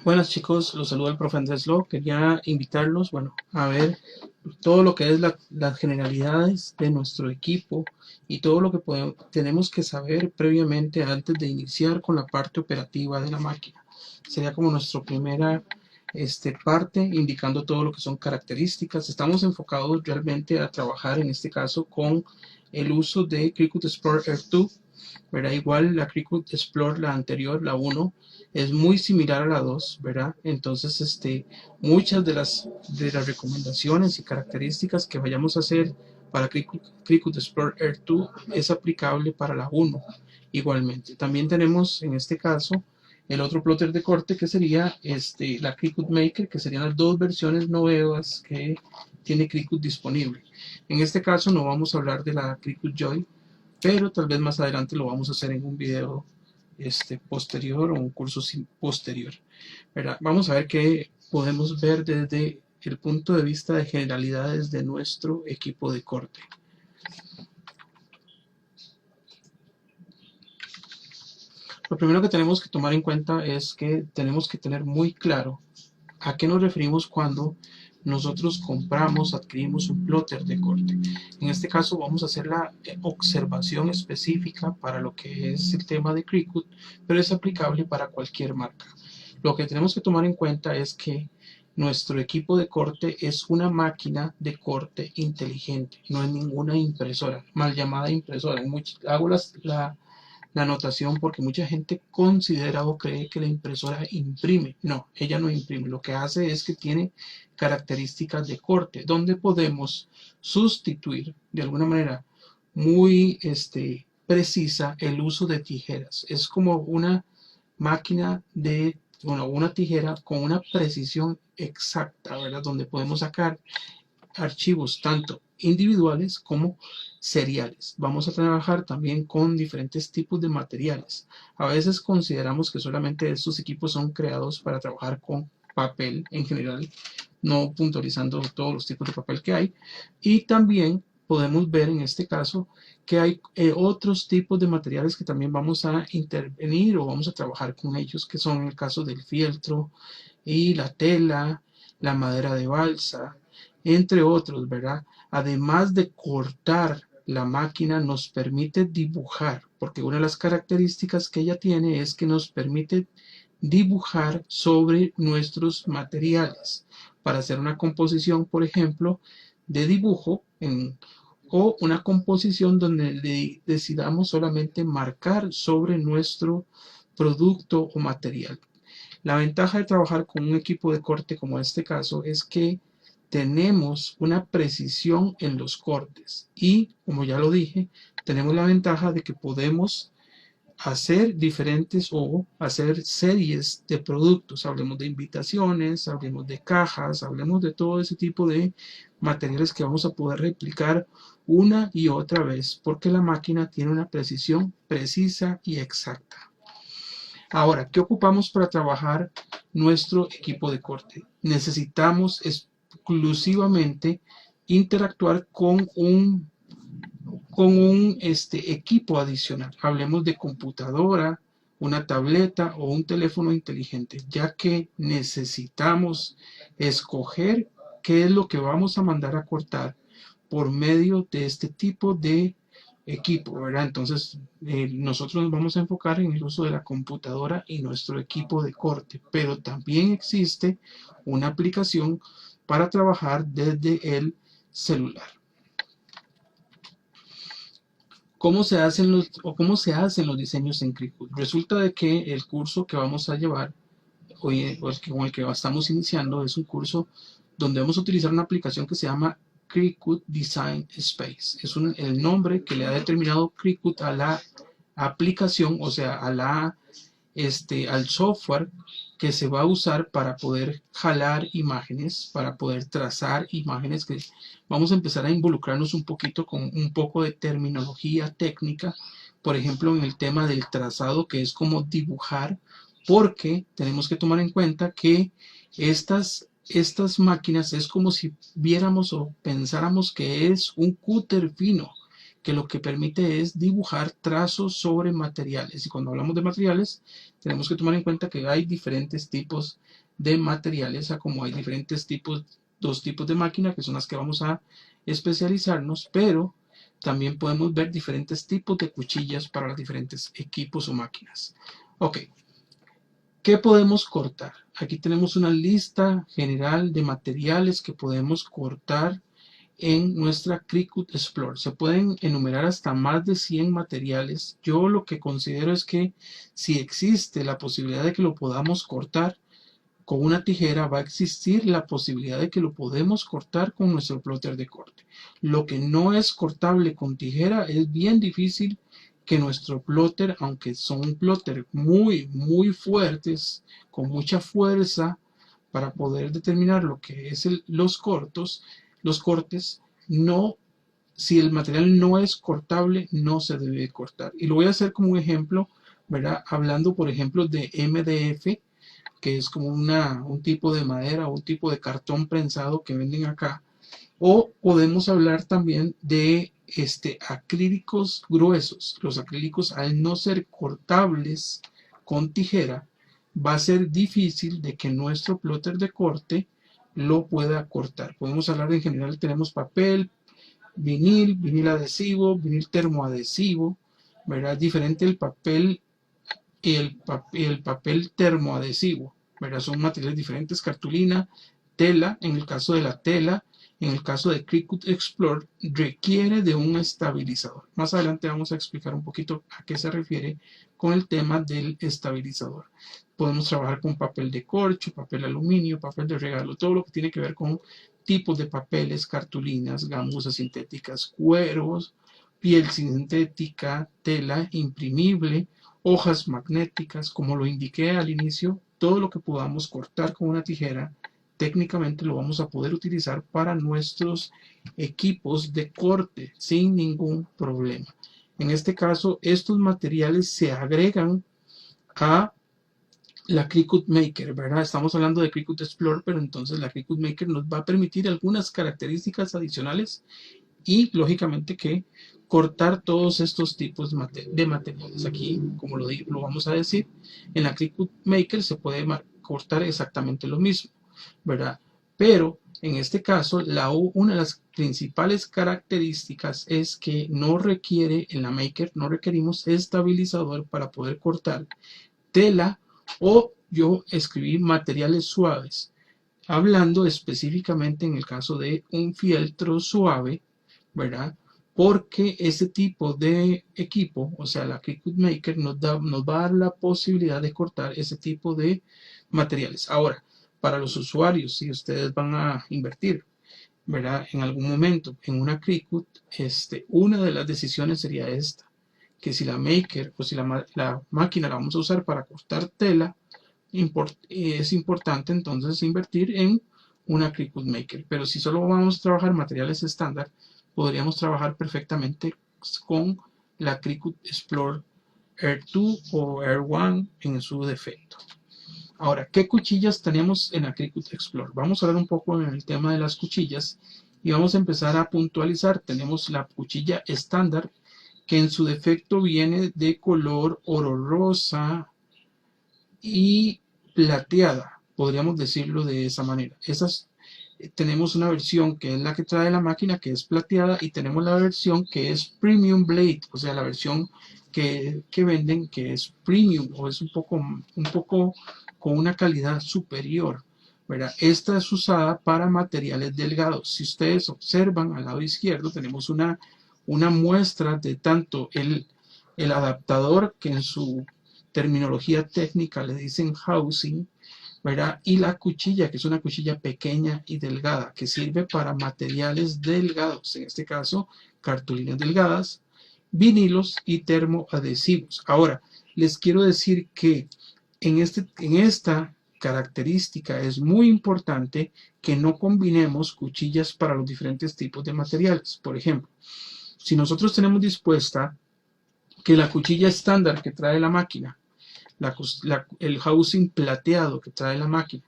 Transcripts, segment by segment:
Buenas chicos, los saluda el profe Andrés Lo. Quería invitarlos, a ver todo lo que es las generalidades de nuestro equipo y todo lo que tenemos que saber previamente antes de iniciar con la parte operativa de la máquina. Sería como nuestra primera parte, indicando todo lo que son características. Estamos enfocados realmente a trabajar en este caso con el uso de Cricut Explorer 2, ¿verdad? Igual la Cricut Explore, la anterior, la 1, es muy similar a la 2, ¿verdad? Entonces, muchas de las recomendaciones y características que vayamos a hacer para Cricut Explorer 2 es aplicable para la 1 igualmente. También tenemos en este caso el otro plotter de corte que sería la Cricut Maker, que serían las dos versiones nuevas que tiene Cricut disponible. En este caso no vamos a hablar de la Cricut Joy, pero tal vez más adelante lo vamos a hacer en un video posterior o un curso posterior, ¿verdad? Vamos a ver qué podemos ver desde el punto de vista de generalidades de nuestro equipo de corte. Lo primero que tenemos que tomar en cuenta es que tenemos que tener muy claro a qué nos referimos cuando nosotros compramos, adquirimos un plotter de corte. En este caso vamos a hacer la observación específica para lo que es el tema de Cricut, pero es aplicable para cualquier marca. Lo que tenemos que tomar en cuenta es que nuestro equipo de corte es una máquina de corte inteligente, no es ninguna impresora, mal llamada impresora. Hago la anotación porque mucha gente considera o cree que la impresora imprime. No, ella no imprime. Lo que hace es que tiene características de corte, donde podemos sustituir de alguna manera muy precisa el uso de tijeras. Es como una máquina una tijera con una precisión exacta, ¿verdad? Donde podemos sacar archivos tanto individuales como seriales. Vamos a trabajar también con diferentes tipos de materiales. A veces consideramos que solamente estos equipos son creados para trabajar con papel en general, no puntualizando todos los tipos de papel que hay. Y también podemos ver en este caso que hay otros tipos de materiales que también vamos a intervenir o vamos a trabajar con ellos, que son el caso del fieltro y la tela, la madera de balsa, entre otros, ¿verdad? Además de cortar, la máquina nos permite dibujar, porque una de las características que ella tiene es que nos permite dibujar sobre nuestros materiales para hacer una composición, por ejemplo, de dibujo o una composición donde decidamos solamente marcar sobre nuestro producto o material. La ventaja de trabajar con un equipo de corte como este caso es que tenemos una precisión en los cortes y, como ya lo dije, tenemos la ventaja de que podemos hacer diferentes o hacer series de productos. Hablemos de invitaciones, hablemos de cajas, hablemos de todo ese tipo de materiales que vamos a poder replicar una y otra vez porque la máquina tiene una precisión precisa y exacta. Ahora, ¿qué ocupamos para trabajar nuestro equipo de corte? Necesitamos exclusivamente interactuar con un equipo adicional. Hablemos de computadora, una tableta o un teléfono inteligente, ya que necesitamos escoger qué es lo que vamos a mandar a cortar por medio de este tipo de equipo, ¿verdad? Entonces, nosotros nos vamos a enfocar en el uso de la computadora y nuestro equipo de corte, pero también existe una aplicación para trabajar desde el celular. ¿Cómo se hacen los diseños en Cricut? Resulta de que el curso que vamos a llevar hoy, o con el que estamos iniciando, es un curso donde vamos a utilizar una aplicación que se llama Cricut Design Space. Es el nombre que le ha determinado Cricut a la aplicación, o sea, al software que se va a usar para poder jalar imágenes, para poder trazar imágenes, que vamos a empezar a involucrarnos un poquito con un poco de terminología técnica, por ejemplo, en el tema del trazado, que es como dibujar, porque tenemos que tomar en cuenta que estas máquinas es como si viéramos o pensáramos que es un cúter fino que lo que permite es dibujar trazos sobre materiales. Y cuando hablamos de materiales, tenemos que tomar en cuenta que hay diferentes tipos de materiales, como hay diferentes tipos, dos tipos de máquina, que son las que vamos a especializarnos, pero también podemos ver diferentes tipos de cuchillas para los diferentes equipos o máquinas. Ok, ¿qué podemos cortar? Aquí tenemos una lista general de materiales que podemos cortar en nuestra Cricut Explore. Se pueden enumerar hasta más de 100 materiales. Yo lo que considero es que si existe la posibilidad de que lo podamos cortar con una tijera, va a existir la posibilidad de que lo podemos cortar con nuestro plotter de corte. Lo que no es cortable con tijera es bien difícil que nuestro plotter, aunque son plotter muy fuertes, con mucha fuerza para poder determinar lo que es los cortes, no, si el material no es cortable, no se debe cortar. Y lo voy a hacer como un ejemplo, ¿verdad? Hablando, por ejemplo, de MDF, que es como un tipo de madera o un tipo de cartón prensado que venden acá. O podemos hablar también de acrílicos gruesos. Los acrílicos, al no ser cortables con tijera, va a ser difícil de que nuestro plotter de corte lo pueda cortar. Podemos hablar en general, tenemos papel, vinil adhesivo, vinil termoadhesivo, ¿verdad? Diferente el papel y el papel termoadhesivo, ¿verdad? Son materiales diferentes, cartulina, tela. En el caso de la tela, en el caso de Cricut Explore, requiere de un estabilizador. Más adelante vamos a explicar un poquito a qué se refiere con el tema del estabilizador. Podemos trabajar con papel de corcho, papel aluminio, papel de regalo, todo lo que tiene que ver con tipos de papeles, cartulinas, gamuzas sintéticas, cueros, piel sintética, tela imprimible, hojas magnéticas, como lo indiqué al inicio. Todo lo que podamos cortar con una tijera, técnicamente lo vamos a poder utilizar para nuestros equipos de corte sin ningún problema. En este caso, estos materiales se agregan a la Cricut Maker, ¿verdad? Estamos hablando de Cricut Explore, pero entonces la Cricut Maker nos va a permitir algunas características adicionales y lógicamente que cortar todos estos tipos de materiales. Aquí, como lo vamos a decir, en la Cricut Maker se puede cortar exactamente lo mismo, ¿verdad? Pero en este caso, una de las principales características es que no requiere, en la Maker no requerimos estabilizador para poder cortar tela o yo escribí materiales suaves, hablando específicamente en el caso de un fieltro suave, ¿verdad? Porque ese tipo de equipo, o sea, la Cricut Maker nos va a dar la posibilidad de cortar ese tipo de materiales. Ahora, para los usuarios, si ustedes van a invertir, ¿verdad? En algún momento en una Cricut, una de las decisiones sería esta, que si la Maker o si la máquina la vamos a usar para cortar tela, es importante entonces invertir en una Cricut Maker. Pero si solo vamos a trabajar materiales estándar, podríamos trabajar perfectamente con la Cricut Explore Air 2 o Air 1 en su defecto. Ahora, ¿qué cuchillas tenemos en la Cricut Explore? Vamos a ver un poco en el tema de las cuchillas y vamos a empezar a puntualizar. Tenemos la cuchilla estándar, que en su defecto viene de color oro rosa y plateada, podríamos decirlo de esa manera. Tenemos una versión que es la que trae la máquina, que es plateada, y tenemos la versión que es Premium Blade, o sea, la versión que venden, que es Premium, o es un poco con una calidad superior, ¿verdad? Esta es usada para materiales delgados. Si ustedes observan al lado izquierdo, tenemos una muestra de tanto el adaptador, que en su terminología técnica le dicen housing, ¿verdad? Y la cuchilla, que es una cuchilla pequeña y delgada, que sirve para materiales delgados, en este caso, cartulinas delgadas, vinilos y termoadhesivos. Ahora, les quiero decir que en esta característica es muy importante que no combinemos cuchillas para los diferentes tipos de materiales. Por ejemplo, si nosotros tenemos dispuesta que la cuchilla estándar que trae la máquina, el housing plateado que trae la máquina,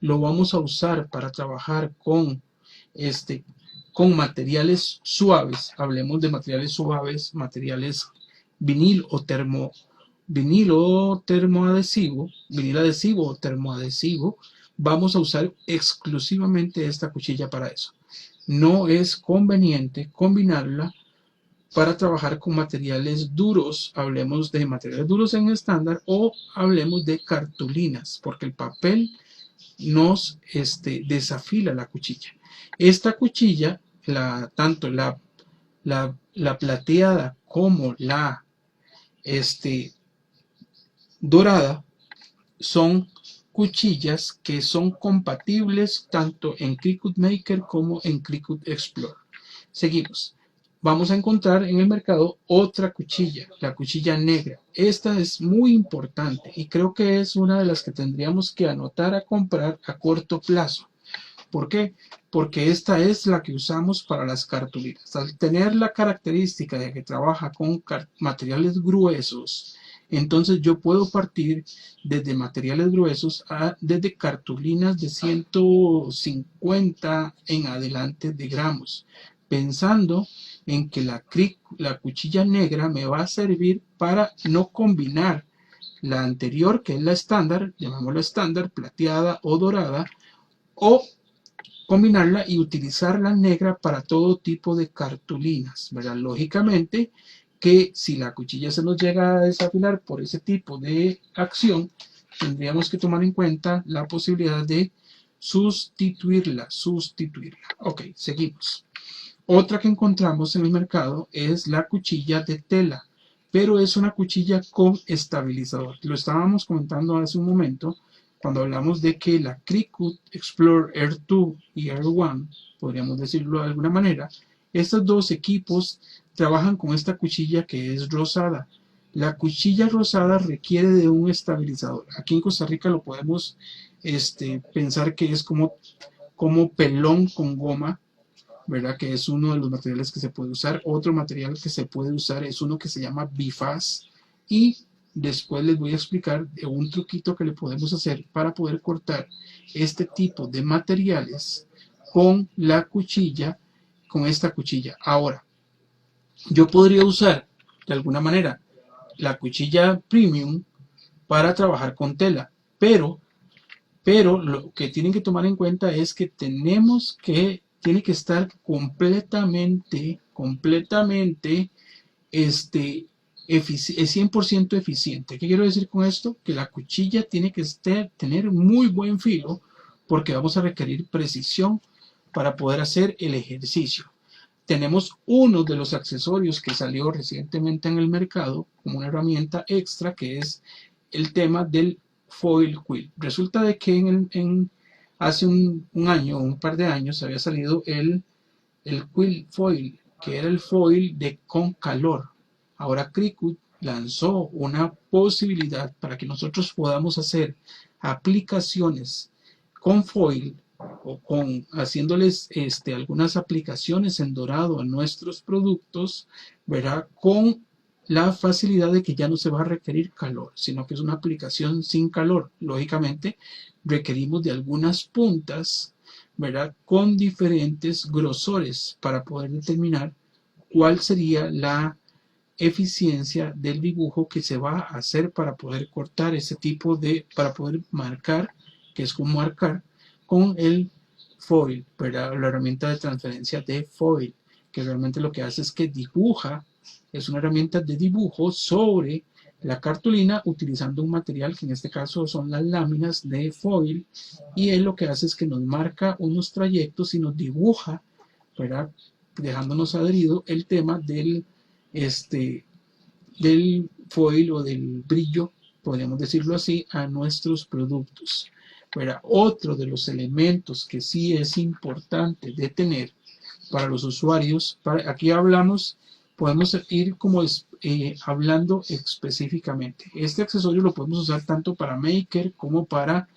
lo vamos a usar para trabajar con con materiales suaves, hablemos de materiales suaves, materiales vinil o termoadhesivo, vinil adhesivo o termoadhesivo, vamos a usar exclusivamente esta cuchilla para eso. No es conveniente combinarla para trabajar con materiales duros, hablemos de materiales duros en estándar o hablemos de cartulinas, porque el papel nos desafila la cuchilla. Esta cuchilla, tanto la plateada como la dorada, son cuchillas que son compatibles tanto en Cricut Maker como en Cricut Explore. Seguimos. Vamos a encontrar en el mercado otra cuchilla, la cuchilla negra. Esta es muy importante y creo que es una de las que tendríamos que anotar a comprar a corto plazo. ¿Por qué? Porque esta es la que usamos para las cartulinas. Al tener la característica de que trabaja con materiales gruesos, entonces yo puedo partir desde materiales gruesos desde cartulinas de 150 en adelante de gramos, pensando en que la cuchilla negra me va a servir para no combinar la anterior, que es la estándar, llamémosla estándar, plateada o dorada, o combinarla y utilizar la negra para todo tipo de cartulinas, ¿verdad? Lógicamente que si la cuchilla se nos llega a desafilar por ese tipo de acción, tendríamos que tomar en cuenta la posibilidad de sustituirla. Ok, seguimos. Otra que encontramos en el mercado es la cuchilla de tela, pero es una cuchilla con estabilizador. Lo estábamos comentando hace un momento cuando hablamos de que la Cricut Explore Air 2 y Air 1, podríamos decirlo de alguna manera, estos dos equipos trabajan con esta cuchilla que es rosada. La cuchilla rosada requiere de un estabilizador. Aquí en Costa Rica lo podemos pensar que es como pelón con goma, ¿verdad? Que es uno de los materiales que se puede usar. Otro material que se puede usar es uno que se llama bifaz, y después les voy a explicar de un truquito que le podemos hacer para poder cortar este tipo de materiales con la cuchilla, con esta cuchilla. Ahora, yo podría usar de alguna manera la cuchilla premium para trabajar con tela, pero lo que tienen que tomar en cuenta es que tiene que estar completamente, es 100% eficiente. ¿Qué quiero decir con esto? Que la cuchilla tiene que tener muy buen filo, porque vamos a requerir precisión para poder hacer el ejercicio. Tenemos uno de los accesorios que salió recientemente en el mercado como una herramienta extra, que es el tema del foil quill. Resulta de que hace un año o un par de años había salido el quill foil, que era el foil con calor. Ahora Cricut lanzó una posibilidad para que nosotros podamos hacer aplicaciones con foil o haciéndoles algunas aplicaciones en dorado a nuestros productos, ¿verdad? Con la facilidad de que ya no se va a requerir calor, sino que es una aplicación sin calor. Lógicamente, requerimos de algunas puntas, ¿verdad? Con diferentes grosores para poder determinar cuál sería la eficiencia del dibujo que se va a hacer para poder cortar ese tipo para poder marcar, que es como marcar con el foil, ¿verdad? La herramienta de transferencia de foil, que realmente lo que hace es que dibuja, es una herramienta de dibujo sobre la cartulina utilizando un material que en este caso son las láminas de foil, y él lo que hace es que nos marca unos trayectos y nos dibuja, ¿verdad? Dejándonos adherido el tema del foil o del brillo, podríamos decirlo así, a nuestros productos. Pero otro de los elementos que sí es importante de tener para los usuarios, aquí podemos ir como hablando específicamente. Este accesorio lo podemos usar tanto para Maker como para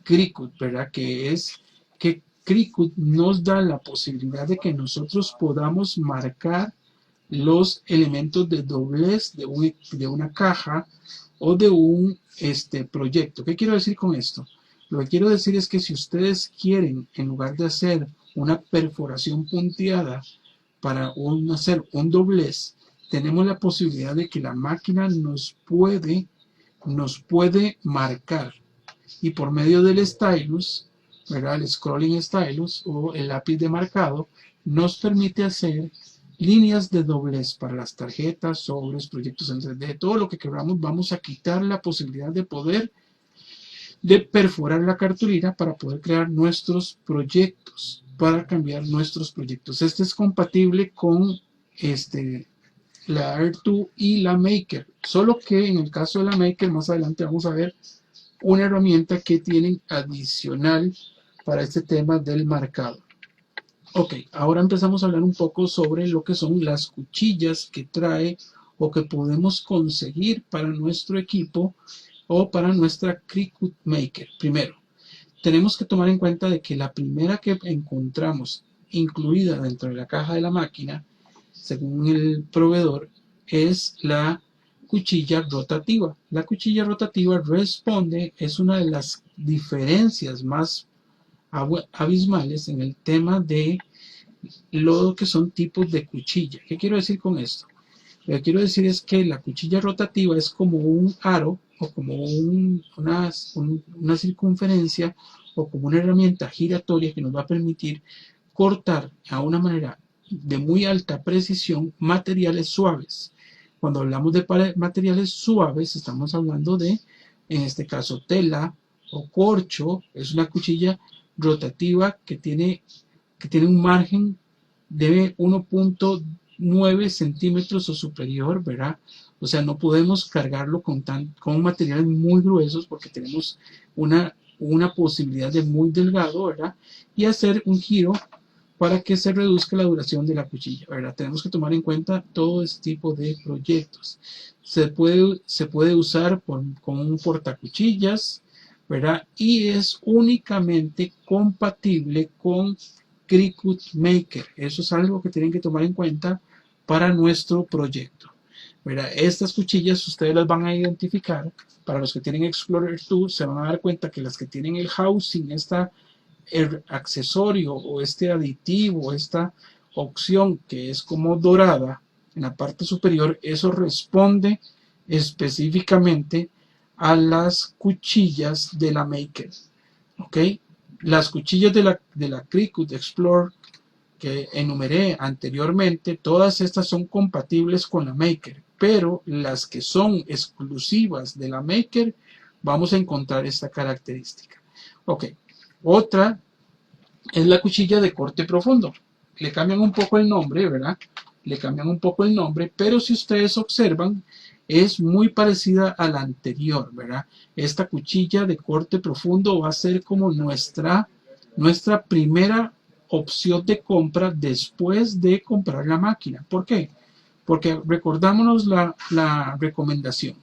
Cricut, ¿verdad? Que es que Cricut nos da la posibilidad de que nosotros podamos marcar los elementos de doblez de una caja o de un proyecto. ¿Qué quiero decir con esto? Lo que quiero decir es que si ustedes quieren, en lugar de hacer una perforación punteada para hacer un doblez, tenemos la posibilidad de que la máquina nos puede marcar, y por medio del stylus, ¿verdad? El scrolling stylus o el lápiz de marcado nos permite hacer líneas de doblez para las tarjetas, sobres, proyectos en 3D, todo lo que queramos. Vamos a quitar la posibilidad de perforar la cartulina para poder crear nuestros proyectos, para cambiar nuestros proyectos. Este es compatible con la Air2 y la Maker, solo que en el caso de la Maker, más adelante vamos a ver una herramienta que tienen adicional para este tema del marcado. Ok, ahora empezamos a hablar un poco sobre lo que son las cuchillas que trae o que podemos conseguir para nuestro equipo o para nuestra Cricut Maker. Primero, tenemos que tomar en cuenta de que la primera que encontramos incluida dentro de la caja de la máquina, según el proveedor, es la cuchilla rotativa. La cuchilla rotativa responde, es una de las diferencias más abismales en el tema de lo que son tipos de cuchilla. ¿Qué quiero decir con esto? Lo que quiero decir es que la cuchilla rotativa es como un aro o como una circunferencia o como una herramienta giratoria que nos va a permitir cortar a una manera de muy alta precisión materiales suaves. Cuando hablamos de materiales suaves, estamos hablando de, en este caso, tela o corcho. Es una cuchilla rotativa que tiene un margen de 1.9 centímetros o superior, ¿verdad? O sea, no podemos cargarlo con materiales muy gruesos porque tenemos una posibilidad de muy delgado, ¿verdad? Y hacer un giro para que se reduzca la duración de la cuchilla, ¿verdad? Tenemos que tomar en cuenta todo este tipo de proyectos. Se puede usar con un portacuchillas, ¿verdad? Y es únicamente compatible con Cricut Maker. Eso es algo que tienen que tomar en cuenta para nuestro proyecto, ¿verdad? Estas cuchillas ustedes las van a identificar. Para los que tienen Explorer 2 se van a dar cuenta que las que tienen el housing, el accesorio o este aditivo, esta opción que es como dorada en la parte superior, eso responde específicamente a las cuchillas de la Maker. ¿Ok? Las cuchillas de la Cricut Explore que enumeré anteriormente, todas estas son compatibles con la Maker, pero las que son exclusivas de la Maker, vamos a encontrar esta característica. Ok, otra es la cuchilla de corte profundo. Le cambian un poco el nombre, ¿verdad? Le cambian un poco el nombre, pero si ustedes observan, es muy parecida a la anterior, ¿verdad? Esta cuchilla de corte profundo va a ser como nuestra primera opción de compra después de comprar la máquina. ¿Por qué? Porque recordámonos la recomendación.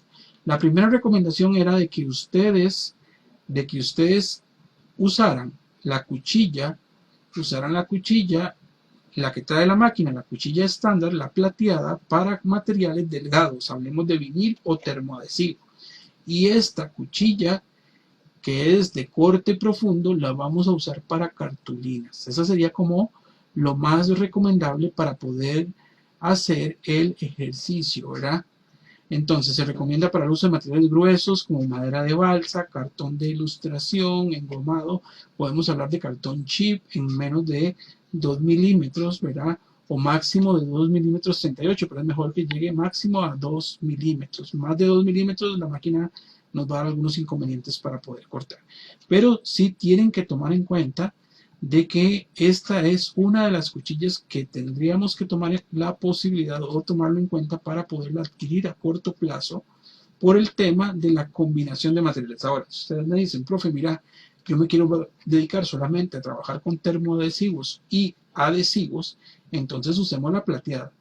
La primera recomendación era de que ustedes usaran la cuchilla, la que trae la máquina, la cuchilla estándar, la plateada, para materiales delgados, hablemos de vinil o termoadhesivo. Y esta cuchilla, que es de corte profundo, la vamos a usar para cartulinas. Esa sería como lo más recomendable para poder hacer el ejercicio, ¿verdad? Entonces se recomienda para el uso de materiales gruesos como madera de balsa, cartón de ilustración, engomado. Podemos hablar de cartón chip en menos de 2 milímetros, ¿verdad? O máximo de 2 milímetros 68, pero es mejor que llegue máximo a 2 milímetros. Más de 2 milímetros la máquina nos va a dar algunos inconvenientes para poder cortar. Pero sí tienen que tomar en cuenta de que esta es una de las cuchillas que tendríamos que tomar la posibilidad o tomarlo en cuenta para poderla adquirir a corto plazo por el tema de la combinación de materiales. Ahora, si ustedes me dicen, profe, mira, yo me quiero dedicar solamente a trabajar con termoadhesivos y adhesivos, entonces usemos la plateada,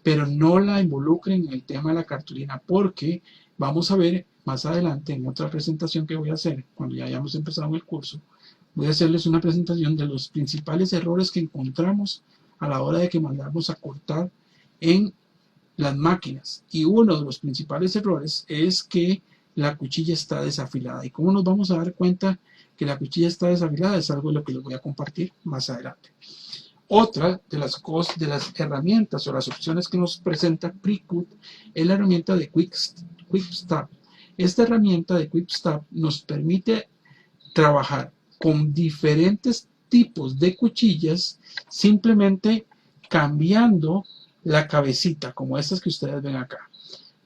pero no la involucren en el tema de la cartulina, porque vamos a ver más adelante en otra presentación que voy a hacer cuando ya hayamos empezado el curso. Voy a hacerles una presentación de los principales errores que encontramos a la hora de que mandamos a cortar en las máquinas. Y uno de los principales errores es que la cuchilla está desafilada. ¿Y cómo nos vamos a dar cuenta que la cuchilla está desafilada? Es algo de lo que les voy a compartir más adelante. Otra de las cosas, de las herramientas o las opciones que nos presenta Precut es la herramienta de Quick Start. Esta herramienta de Quick Start nos permite trabajar con diferentes tipos de cuchillas simplemente cambiando la cabecita, como estas que ustedes ven acá.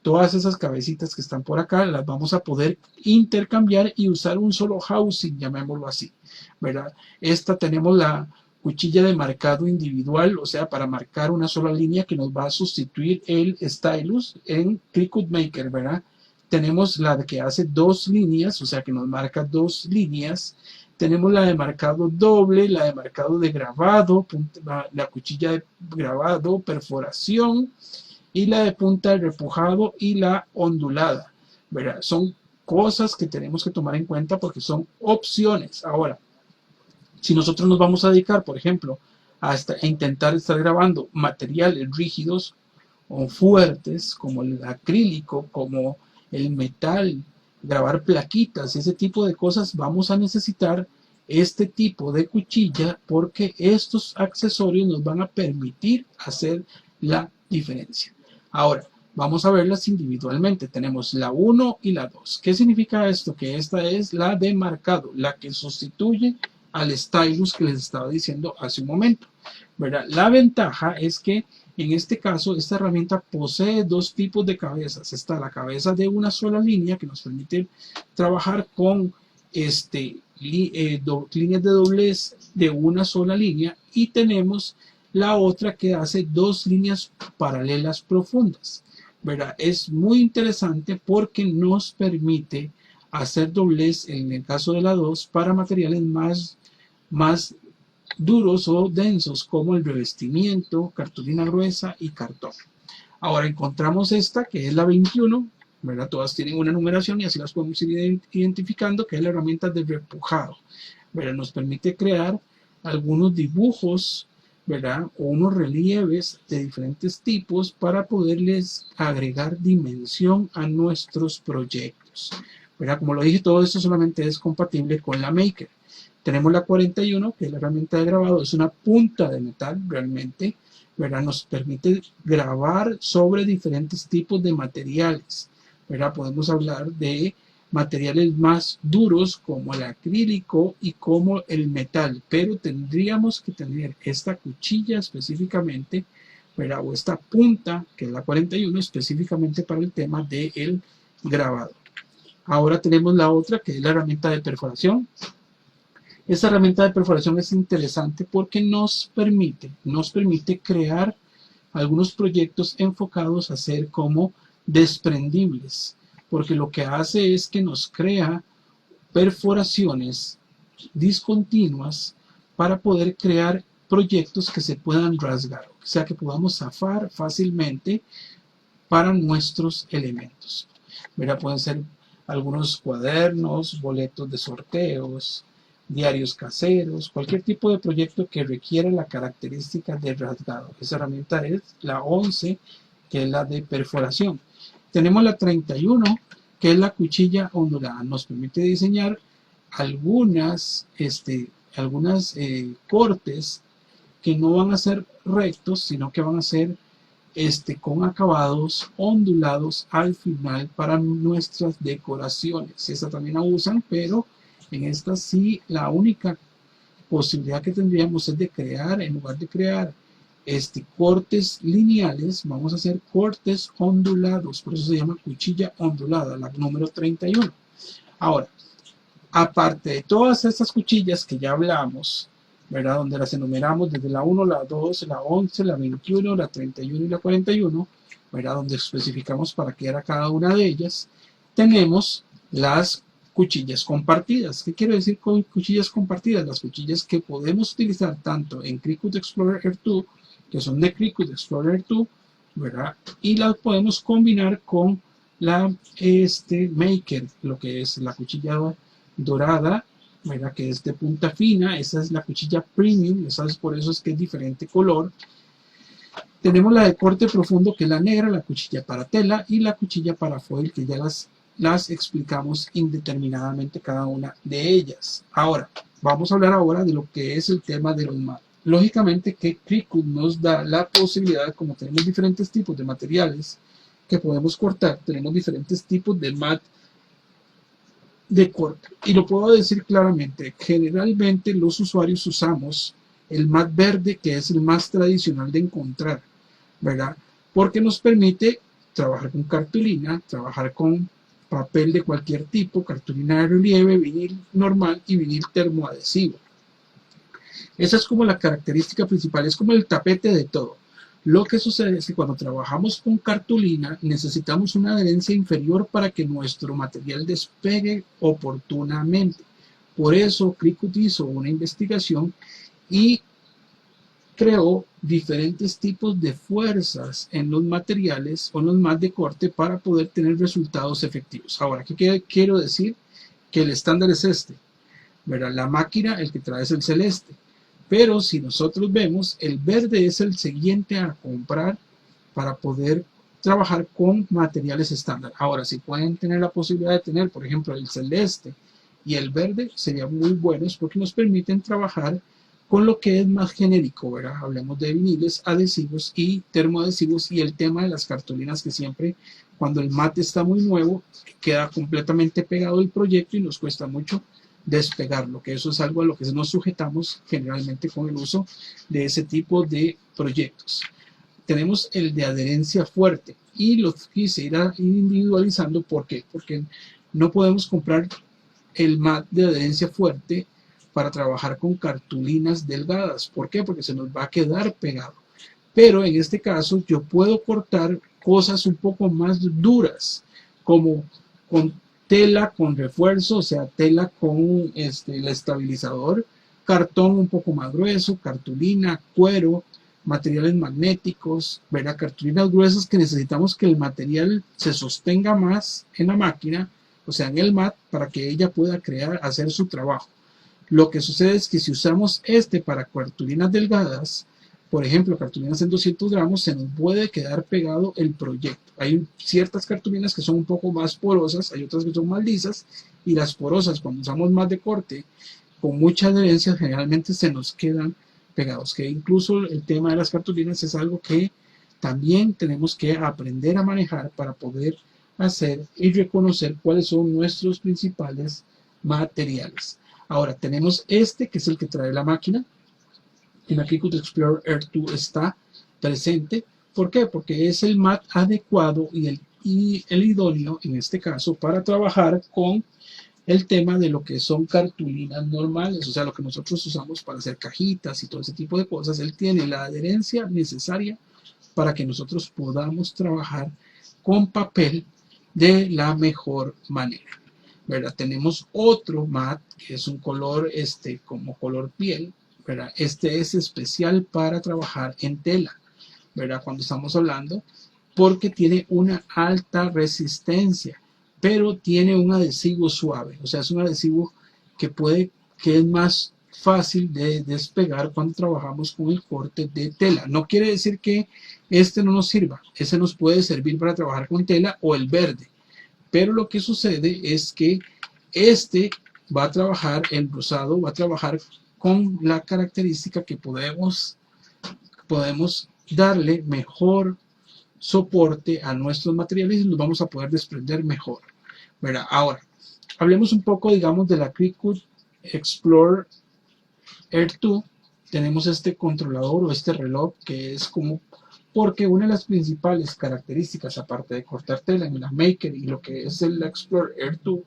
Todas esas cabecitas que están por acá las vamos a poder intercambiar y usar un solo housing, llamémoslo así, ¿verdad? Esta tenemos la cuchilla de marcado individual, o sea, para marcar una sola línea que nos va a sustituir el stylus en Cricut Maker, ¿verdad? Tenemos la que hace 2 líneas, o sea, que nos marca 2 líneas. Tenemos la de marcado doble, la de marcado de grabado, la cuchilla de grabado, perforación, y la de punta de repujado y la ondulada, ¿verdad? Son cosas que tenemos que tomar en cuenta porque son opciones. Ahora, si nosotros nos vamos a dedicar, por ejemplo, a intentar estar grabando materiales rígidos o fuertes, como el acrílico, como el metal, grabar plaquitas, ese tipo de cosas, vamos a necesitar este tipo de cuchilla porque estos accesorios nos van a permitir hacer la diferencia. Ahora, vamos a verlas individualmente. Tenemos la 1 y la 2. ¿Qué significa esto? Que esta es la de marcado, la que sustituye al stylus que les estaba diciendo hace un momento, ¿verdad? La ventaja es que en este caso esta herramienta posee 2 tipos de cabezas. Está la cabeza de una sola línea que nos permite trabajar con líneas de doblez de una sola línea, y tenemos la otra que hace 2 líneas paralelas profundas, ¿verdad? Es muy interesante porque nos permite hacer doblez en el caso de la 2 para materiales más duros o densos como el revestimiento, cartulina gruesa y cartón. Ahora encontramos esta que es la 21, ¿verdad? Todas tienen una numeración y así las podemos ir identificando, que es la herramienta de repujado, ¿verdad? Nos permite crear algunos dibujos, ¿verdad? O unos relieves de diferentes tipos para poderles agregar dimensión a nuestros proyectos, ¿verdad? Como lo dije, todo esto solamente es compatible con la Maker. Tenemos la 41, que es la herramienta de grabado, es una punta de metal realmente, ¿verdad? Nos permite grabar sobre diferentes tipos de materiales, ¿verdad? Podemos hablar de materiales más duros como el acrílico y como el metal, pero tendríamos que tener esta cuchilla específicamente, ¿verdad? O esta punta, que es la 41, específicamente para el tema del grabado. Ahora tenemos la otra, que es la herramienta de perforación. Esta herramienta de perforación es interesante porque nos permite crear algunos proyectos enfocados a ser como desprendibles, porque lo que hace es que nos crea perforaciones discontinuas para poder crear proyectos que se puedan rasgar, o sea que podamos zafar fácilmente para nuestros elementos. Mira, pueden ser algunos cuadernos, boletos de sorteos, diarios caseros, cualquier tipo de proyecto que requiera la característica de rasgado. Esa herramienta es la 11, que es la de perforación. Tenemos la 31, que es la cuchilla ondulada. Nos permite diseñar algunas cortes que no van a ser rectos, sino que van a ser con acabados ondulados al final para nuestras decoraciones. Esta también la usan, pero en esta sí la única posibilidad que tendríamos es de crear, en lugar de crear cortes lineales, vamos a hacer cortes ondulados. Por eso se llama cuchilla ondulada, la número 31. Ahora, aparte de todas estas cuchillas que ya hablamos, ¿verdad? Donde las enumeramos desde la 1, la 2, la 11, la 21, la 31 y la 41, ¿verdad? Donde especificamos para qué era cada una de ellas, tenemos las cuchillas compartidas. ¿Qué quiero decir con cuchillas compartidas? Las cuchillas que podemos utilizar tanto en Cricut Explorer R2, que son de Cricut Explorer 2, ¿verdad? Y las podemos combinar con la Maker, lo que es la cuchilla dorada, ¿verdad? Que es de punta fina. Esa es la cuchilla premium, ¿sabes? Por eso es que es diferente color. Tenemos la de corte profundo, que es la negra, la cuchilla para tela y la cuchilla para foil, que ya las las explicamos indeterminadamente cada una de ellas. Ahora, vamos a hablar ahora de lo que es el tema de los MAT. Lógicamente que Cricut nos da la posibilidad, como tenemos diferentes tipos de materiales que podemos cortar, tenemos diferentes tipos de MAT de corte. Y lo puedo decir claramente, generalmente los usuarios usamos el MAT verde, que es el más tradicional de encontrar, ¿verdad? Porque nos permite trabajar con cartulina, trabajar con papel de cualquier tipo, cartulina de relieve, vinil normal y vinil termoadhesivo. Esa es como la característica principal, es como el tapete de todo. Lo que sucede es que cuando trabajamos con cartulina necesitamos una adherencia inferior para que nuestro material despegue oportunamente. Por eso Cricut hizo una investigación y creó diferentes tipos de fuerzas en los materiales o en los MAT de corte para poder tener resultados efectivos. Ahora, ¿qué quiero decir? Que el estándar es este, ¿verdad? La máquina, el que trae es el celeste. Pero si nosotros vemos, el verde es el siguiente a comprar para poder trabajar con materiales estándar. Ahora, si pueden tener la posibilidad de tener, por ejemplo, el celeste y el verde, serían muy buenos porque nos permiten trabajar con lo que es más genérico, ¿verdad? Hablemos de viniles, adhesivos y termoadhesivos y el tema de las cartulinas que siempre, cuando el mate está muy nuevo, queda completamente pegado el proyecto y nos cuesta mucho despegarlo, que eso es algo a lo que nos sujetamos generalmente con el uso de ese tipo de proyectos. Tenemos el de adherencia fuerte y lo quise ir individualizando. ¿Por qué? Porque no podemos comprar el mat de adherencia fuerte para trabajar con cartulinas delgadas. ¿Por qué? Porque se nos va a quedar pegado. Pero en este caso yo puedo cortar cosas un poco más duras, como con tela con refuerzo, o sea, tela con el estabilizador, cartón un poco más grueso, cartulina, cuero, materiales magnéticos, ¿verdad? Cartulinas gruesas que necesitamos que el material se sostenga más en la máquina, o sea, en el mat, para que ella pueda hacer su trabajo. Lo que sucede es que si usamos para cartulinas delgadas, por ejemplo, cartulinas en 200 gramos, se nos puede quedar pegado el proyecto. Hay ciertas cartulinas que son un poco más porosas, hay otras que son más lisas, y las porosas, cuando usamos más de corte, con mucha adherencia, generalmente se nos quedan pegados. Que incluso el tema de las cartulinas es algo que también tenemos que aprender a manejar para poder hacer y reconocer cuáles son nuestros principales materiales. Ahora, tenemos que es el que trae la máquina. En la Cricut Explorer Air 2 está presente. ¿Por qué? Porque es el mat adecuado y el idóneo, en este caso, para trabajar con el tema de lo que son cartulinas normales, o sea, lo que nosotros usamos para hacer cajitas y todo ese tipo de cosas. Él tiene la adherencia necesaria para que nosotros podamos trabajar con papel de la mejor manera, ¿verdad? Tenemos otro mat que es un color como color piel, ¿verdad? Este es especial para trabajar en tela, ¿verdad? Cuando estamos hablando, porque tiene una alta resistencia, pero tiene un adhesivo suave, o sea, es un adhesivo que es más fácil de despegar cuando trabajamos con el corte de tela. No quiere decir que no nos sirva, ese nos puede servir para trabajar con tela o el verde, pero lo que sucede es que va a trabajar, el rosado va a trabajar con la característica que podemos darle mejor soporte a nuestros materiales y los vamos a poder desprender mejor, ¿verdad? Ahora, hablemos un poco, digamos, de la Cricut Explorer Air 2. Tenemos este controlador o este reloj que es como, porque una de las principales características, aparte de cortar tela en la Maker y lo que es el Explorer Air 2,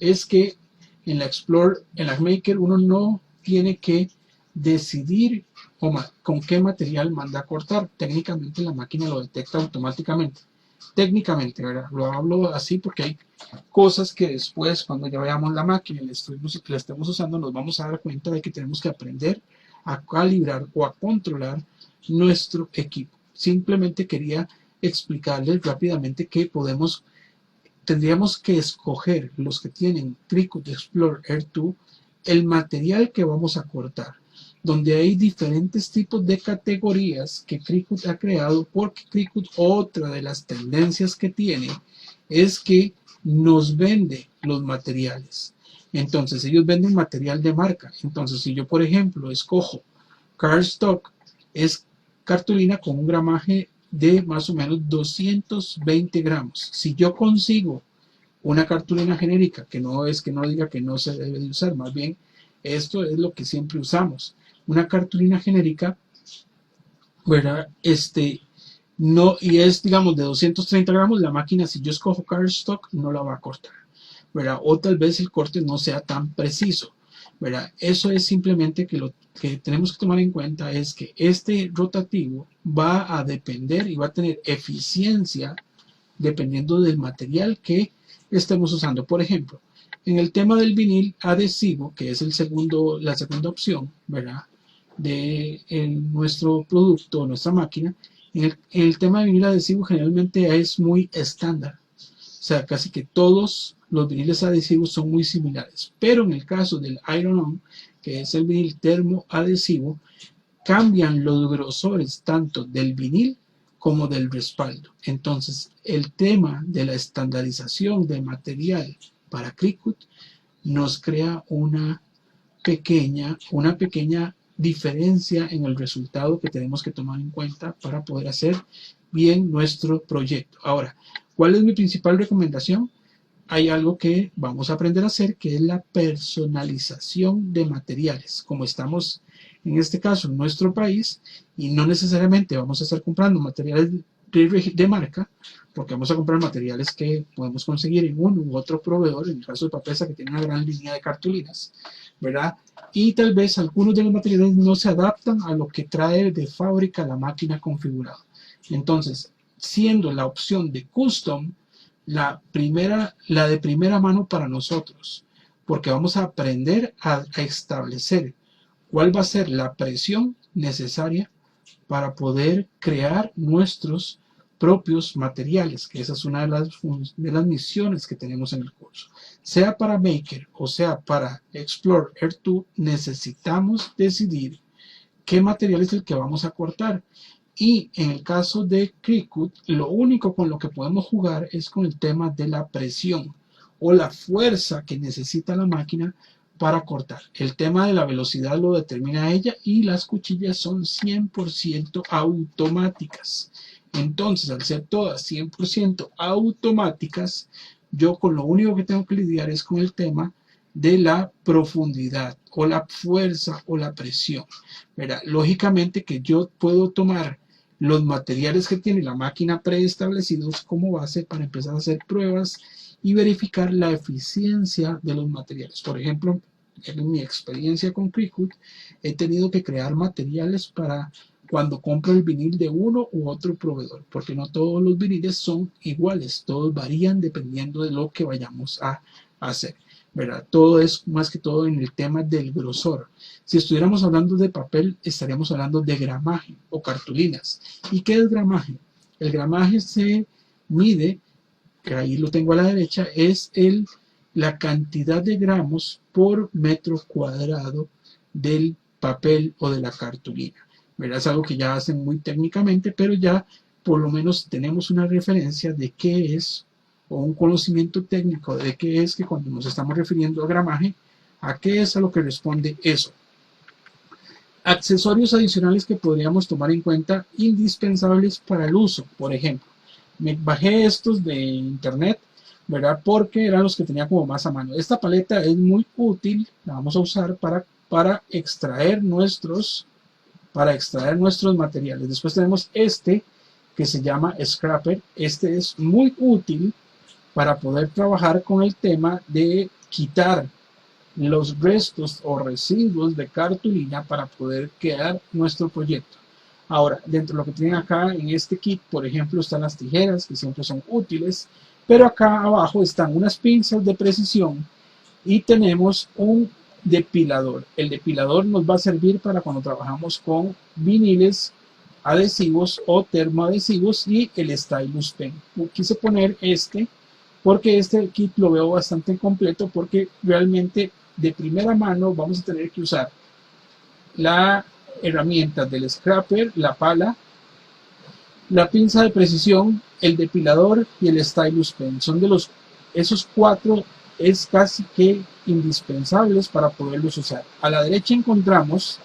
es que en la Maker uno no tiene que decidir con qué material manda a cortar. Técnicamente la máquina lo detecta automáticamente. Técnicamente, ¿verdad? Lo hablo así porque hay cosas que después, cuando ya veamos la máquina y la estemos usando, nos vamos a dar cuenta de que tenemos que aprender a calibrar o a controlar nuestro equipo. Simplemente quería explicarles rápidamente que tendríamos que escoger, los que tienen Cricut Explorer Air 2, el material que vamos a cortar, donde hay diferentes tipos de categorías que Cricut ha creado, porque Cricut, otra de las tendencias que tiene es que nos vende los materiales. Entonces ellos venden material de marca. Entonces si yo por ejemplo escojo cardstock, es cartulina con un gramaje de más o menos 220 gramos. Si yo consigo una cartulina genérica, que no es que no diga que no se debe de usar, más bien esto es lo que siempre usamos. Una cartulina genérica, ¿verdad? No, y es, digamos, de 230 gramos, la máquina, si yo escojo cardstock, no la va a cortar, ¿verdad? O tal vez el corte no sea tan preciso, ¿verdad? Eso es simplemente que lo que tenemos que tomar en cuenta es que este rotativo va a depender y va a tener eficiencia dependiendo del material que estemos usando. Por ejemplo, en el tema del vinil adhesivo, que es la segunda opción, ¿verdad? De nuestro producto, nuestra máquina, en el tema de vinil adhesivo generalmente es muy estándar. O sea, casi que todos los viniles adhesivos son muy similares. Pero en el caso del Iron-On, que es el vinil termoadhesivo, cambian los grosores tanto del vinil como del respaldo. Entonces, el tema de la estandarización de material para Cricut nos crea una pequeña diferencia en el resultado que tenemos que tomar en cuenta para poder hacer bien nuestro proyecto. Ahora, ¿cuál es mi principal recomendación? Hay algo que vamos a aprender a hacer, que es la personalización de materiales. Como estamos en este caso en nuestro país y no necesariamente vamos a estar comprando materiales de marca, porque vamos a comprar materiales que podemos conseguir en uno u otro proveedor, en el caso de Papesa, que tiene una gran línea de cartulinas, ¿verdad? Y tal vez algunos de los materiales no se adaptan a lo que trae de fábrica la máquina configurada. Entonces, siendo la opción de custom la de primera mano para nosotros, porque vamos a aprender a establecer cuál va a ser la presión necesaria para poder crear nuestros propios materiales, que esa es una de las misiones que tenemos en el curso. Sea para Maker o sea para Explore Air2, necesitamos decidir qué material es el que vamos a cortar. Y en el caso de Cricut, lo único con lo que podemos jugar es con el tema de la presión o la fuerza que necesita la máquina para cortar. El tema de la velocidad lo determina ella y las cuchillas son 100% automáticas. Entonces, al ser todas 100% automáticas, yo con lo único que tengo que lidiar es con el tema de la profundidad o la fuerza o la presión. ¿Verdad? Lógicamente que yo puedo tomar los materiales que tiene la máquina preestablecidos como base para empezar a hacer pruebas y verificar la eficiencia de los materiales. Por ejemplo, en mi experiencia con Cricut, he tenido que crear materiales para cuando compro el vinil de uno u otro proveedor, porque no todos los viniles son iguales, todos varían dependiendo de lo que vayamos a hacer, ¿verdad? Todo es más que todo en el tema del grosor. Si estuviéramos hablando de papel, estaríamos hablando de gramaje o cartulinas. ¿Y qué es gramaje? El gramaje se mide, que ahí lo tengo a la derecha, es la cantidad de gramos por metro cuadrado del papel o de la cartulina. ¿Verdad? Es algo que ya hacen muy técnicamente, pero ya por lo menos tenemos una referencia de qué es, o un conocimiento técnico de qué es, que cuando nos estamos refiriendo a gramaje, a qué es a lo que responde eso. Accesorios adicionales que podríamos tomar en cuenta, indispensables para el uso. Por ejemplo, me bajé estos de internet, ¿verdad? Porque eran los que tenía como más a mano. Esta paleta es muy útil, la vamos a usar para extraer nuestros materiales. Después tenemos este que se llama Scraper. Este es muy útil para poder trabajar con el tema de quitar los restos o residuos de cartulina para poder crear nuestro proyecto. Ahora, dentro de lo que tienen acá en este kit, por ejemplo, están las tijeras, que siempre son útiles, pero acá abajo están unas pinzas de precisión y tenemos un depilador. El depilador nos va a servir para cuando trabajamos con viniles adhesivos o termoadhesivos, y el Stylus Pen. Quise poner este porque este kit lo veo bastante completo, porque realmente de primera mano vamos a tener que usar la herramienta del scraper, la pala, la pinza de precisión, el depilador y el Stylus Pen. Son de los esos 4 es casi que indispensables para poderlos usar. A la derecha encontramos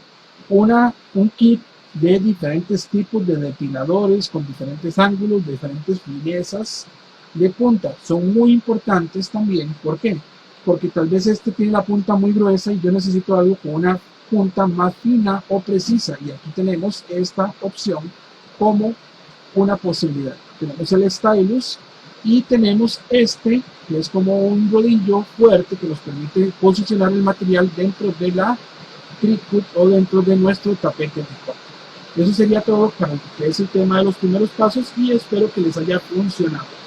un kit de diferentes tipos de depiladores con diferentes ángulos, diferentes finezas de punta. Son muy importantes también. ¿Por qué? Porque tal vez este tiene la punta muy gruesa y yo necesito algo con una punta más fina o precisa, y aquí tenemos esta opción como una posibilidad. Tenemos el stylus y tenemos este que es como un rodillo fuerte que nos permite posicionar el material dentro de la Cricut o dentro de nuestro tapete de corte. Eso sería todo para lo que es el tema de los primeros pasos y espero que les haya funcionado.